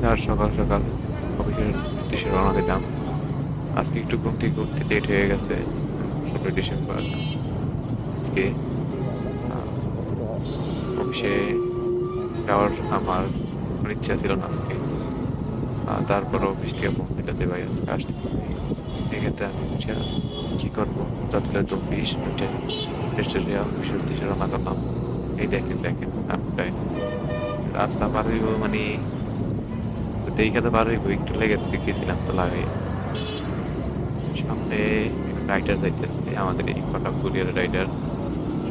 আর সকাল সকাল অফিসের উদ্দেশ্যে রওনা দিলাম। আজকে একটু ঘুম থেকে উঠতে লেট হয়ে গেছে। 16 ডিসেম্বর আজকে অফিসে যাওয়ার আমার কোনো ইচ্ছা ছিল না আজকে। তারপর অফিস থেকে ফোন দিল যে ভাই আজকে আসতে হবে। এক্ষেত্রে আমি হচ্ছে কি করবো, যথাযথ অফিস ওইটা অফিসের উদ্দেশ্যে রওনা করলাম। এই দেখেন দেখেন আমি প্রায় রাস্তা পার হইব মানে দেখাতে পার হইব একটু লেগে গেছিলাম তো লাগাই। সামনে রাইডার যাইতেছে, আমাদের এই কটক কুরিয়ার রাইডার।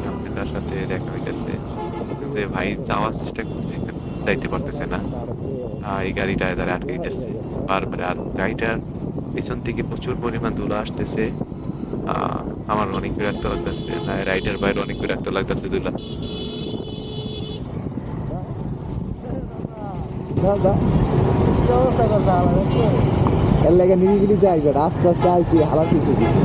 সামনে তার সাথে দেখা হইতেছে যে ভাই যাওয়ার চেষ্টা করতেছে কিন্তু যাইতে পারতেছে না। এই গাড়িটা দ্বারা আটকে দিতেছে বারবার। আর গাড়িটার পিছন থেকে প্রচুর পরিমাণ ধুলো আসতেছে। আমার অনেক বিরক্ত লাগতেছে, রাইডার বাইরে অনেক বিরক্ত লাগতেছে ধুলা। এর লাগে নিরিবিলি যাইবে আস্তে আস্তে আইছি হালা শিখে দিচ্ছি।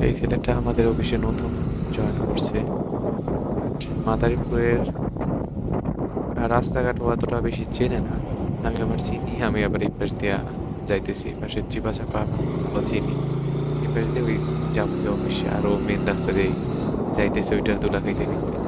এই ছেলেটা আমাদের অফিসে নতুন জয়েন করছে। মাদারীপুরের রাস্তাঘাট অতটা বেশি চেনে না। আমি আবার চিনি, আমি আবার এই পাশ দিয়া যাইতেছি, পাশে চিপা চাপা ভালো চিনি। এই পাশ দিয়ে ওই যাবো যে অফিসে আরো মেন রাস্তা দিয়ে যাইতেছে ওইটার দোলা খাইতে খাইতে।